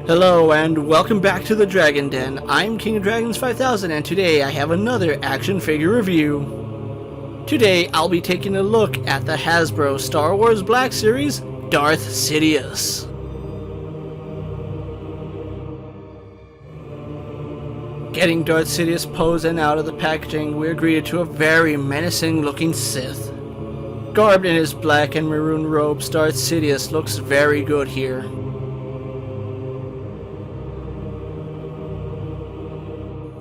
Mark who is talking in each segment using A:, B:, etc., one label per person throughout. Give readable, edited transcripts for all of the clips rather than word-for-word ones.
A: Hello and welcome back to the Dragon Den. I'm King of Dragons 5000 and today I have another action figure review. Today I'll be taking a look at the Hasbro Star Wars Black Series Darth Sidious. Getting Darth Sidious posed and out of the packaging, we're greeted to a very menacing looking Sith. Garbed in his black and maroon robes, Darth Sidious looks very good here.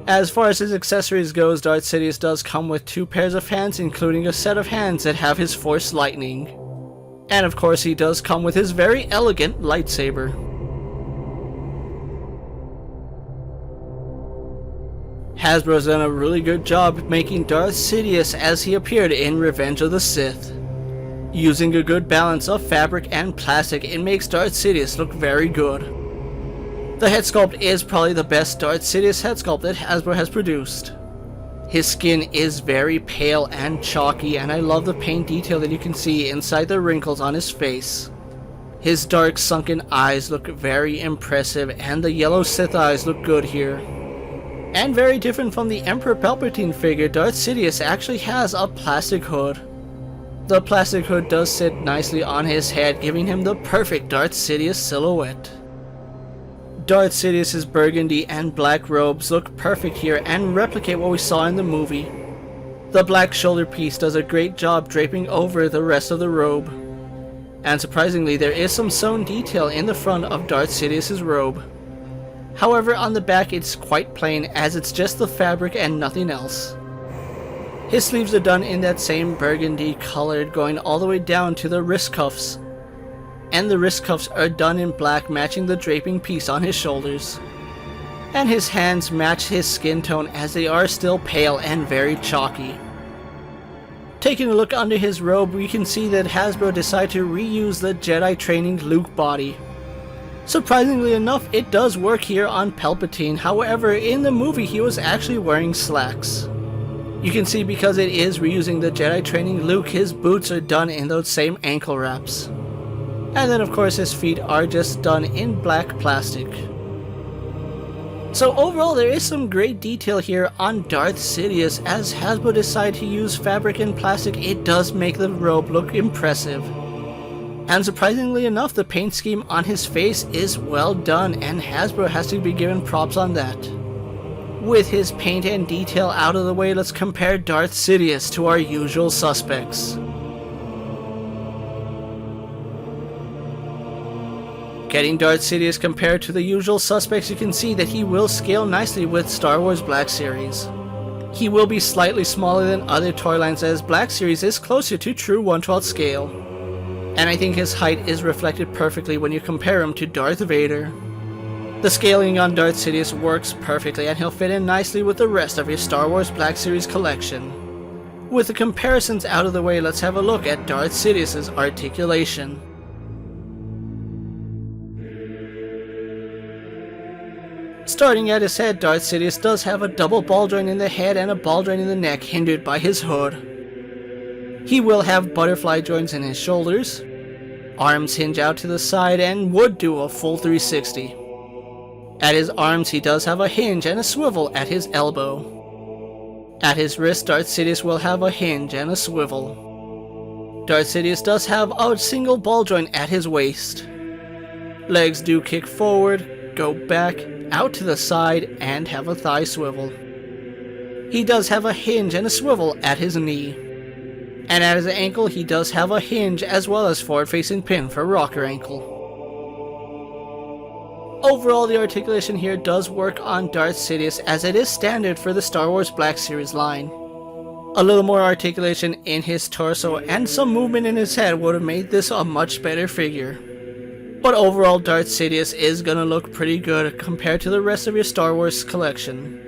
A: As far as his accessories goes, Darth Sidious does come with 2 pairs of hands, including a set of hands that have his Force lightning. And of course he does come with his very elegant lightsaber. Hasbro's done a really good job making Darth Sidious as he appeared in Revenge of the Sith. Using a good balance of fabric and plastic, it makes Darth Sidious look very good. The head sculpt is probably the best Darth Sidious head sculpt that Hasbro has produced. His skin is very pale and chalky, and I love the paint detail that you can see inside the wrinkles on his face. His dark sunken eyes look very impressive, and the yellow Sith eyes look good here. And very different from the Emperor Palpatine figure, Darth Sidious actually has a plastic hood. The plastic hood does sit nicely on his head, giving him the perfect Darth Sidious silhouette. Darth Sidious's burgundy and black robes look perfect here and replicate what we saw in the movie. The black shoulder piece does a great job draping over the rest of the robe. And surprisingly, there is some sewn detail in the front of Darth Sidious's robe. However, on the back it's quite plain, as it's just the fabric and nothing else. His sleeves are done in that same burgundy color, going all the way down to the wrist cuffs. And the wrist cuffs are done in black, matching the draping piece on his shoulders. And his hands match his skin tone, as they are still pale and very chalky. Taking a look under his robe, we can see that Hasbro decided to reuse the Jedi training Luke body. Surprisingly enough, it does work here on Palpatine. However, in the movie he was actually wearing slacks. You can see, because it is reusing the Jedi training Luke, his boots are done in those same ankle wraps. And then of course his feet are just done in black plastic. So overall, there is some great detail here on Darth Sidious. As Hasbro decided to use fabric and plastic, it does make the robe look impressive. And surprisingly enough, the paint scheme on his face is well done, and Hasbro has to be given props on that. With his paint and detail out of the way, let's compare Darth Sidious to our usual suspects. Getting Darth Sidious compared to the usual suspects, you can see that he will scale nicely with Star Wars Black Series. He will be slightly smaller than other toy lines, as Black Series is closer to true 1/12 scale. And I think his height is reflected perfectly when you compare him to Darth Vader. The scaling on Darth Sidious works perfectly, and he'll fit in nicely with the rest of your Star Wars Black Series collection. With the comparisons out of the way, let's have a look at Darth Sidious's articulation. Starting at his head, Darth Sidious does have a double ball joint in the head and a ball joint in the neck, hindered by his hood. He will have butterfly joints in his shoulders. Arms hinge out to the side and would do a full 360. At his arms he does have a hinge and a swivel at his elbow. At his wrist, Darth Sidious will have a hinge and a swivel. Darth Sidious does have a single ball joint at his waist. Legs do kick forward, go back, out to the side, and have a thigh swivel. He does have a hinge and a swivel at his knee. And at his ankle he does have a hinge as well as forward-facing pin for rocker ankle. Overall, the articulation here does work on Darth Sidious, as it is standard for the Star Wars Black Series line. A little more articulation in his torso and some movement in his head would have made this a much better figure. But overall, Darth Sidious is gonna look pretty good compared to the rest of your Star Wars collection.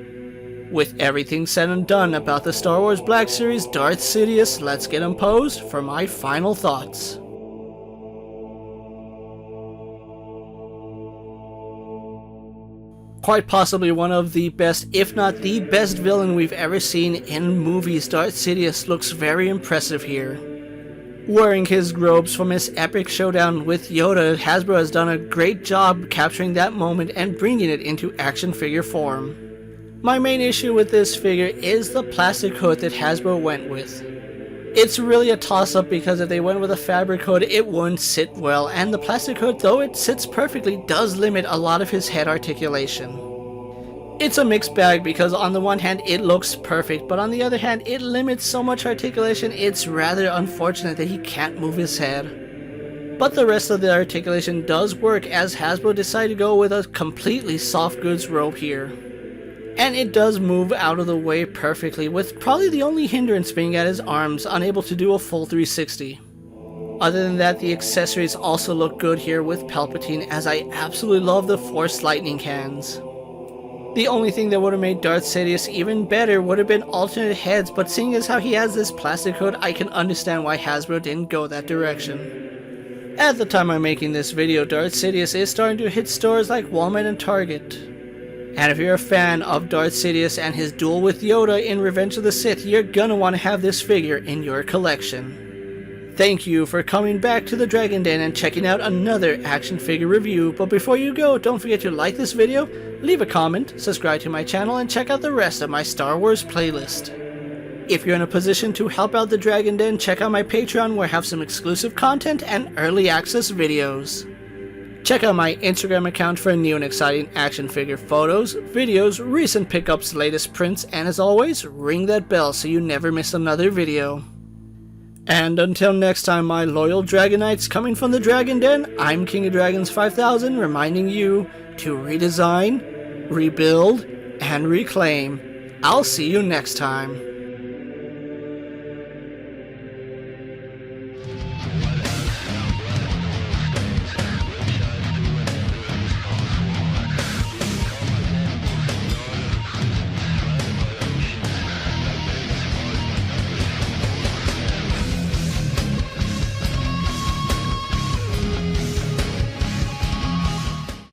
A: With everything said and done about the Star Wars Black Series Darth Sidious, let's get him posed for my final thoughts. Quite possibly one of the best, if not the best villain we've ever seen in movies, Darth Sidious looks very impressive here. Wearing his robes from his epic showdown with Yoda, Hasbro has done a great job capturing that moment and bringing it into action figure form. My main issue with this figure is the plastic hood that Hasbro went with. It's really a toss-up because if they went with a fabric hood, it wouldn't sit well, and the plastic hood, though it sits perfectly, does limit a lot of his head articulation. It's a mixed bag because on the one hand it looks perfect, but on the other hand it limits so much articulation it's rather unfortunate that he can't move his head. But the rest of the articulation does work, as Hasbro decided to go with a completely soft goods robe here. And it does move out of the way perfectly, with probably the only hindrance being at his arms, unable to do a full 360. Other than that, the accessories also look good here with Palpatine, as I absolutely love the Force lightning hands. The only thing that would have made Darth Sidious even better would have been alternate heads, but seeing as how he has this plastic hood, I can understand why Hasbro didn't go that direction. At the time I'm making this video, Darth Sidious is starting to hit stores like Walmart and Target. And if you're a fan of Darth Sidious and his duel with Yoda in Revenge of the Sith, you're gonna want to have this figure in your collection. Thank you for coming back to the Dragon Den and checking out another action figure review, but before you go, don't forget to like this video, leave a comment, subscribe to my channel, and check out the rest of my Star Wars playlist. If you're in a position to help out the Dragon Den, check out my Patreon where I have some exclusive content and early access videos. Check out my Instagram account for new and exciting action figure photos, videos, recent pickups, latest prints, and as always, ring that bell so you never miss another video. And until next time, my loyal Dragonites coming from the Dragon Den, I'm King of Dragons 5000, reminding you to redesign, rebuild, and reclaim. I'll see you next time.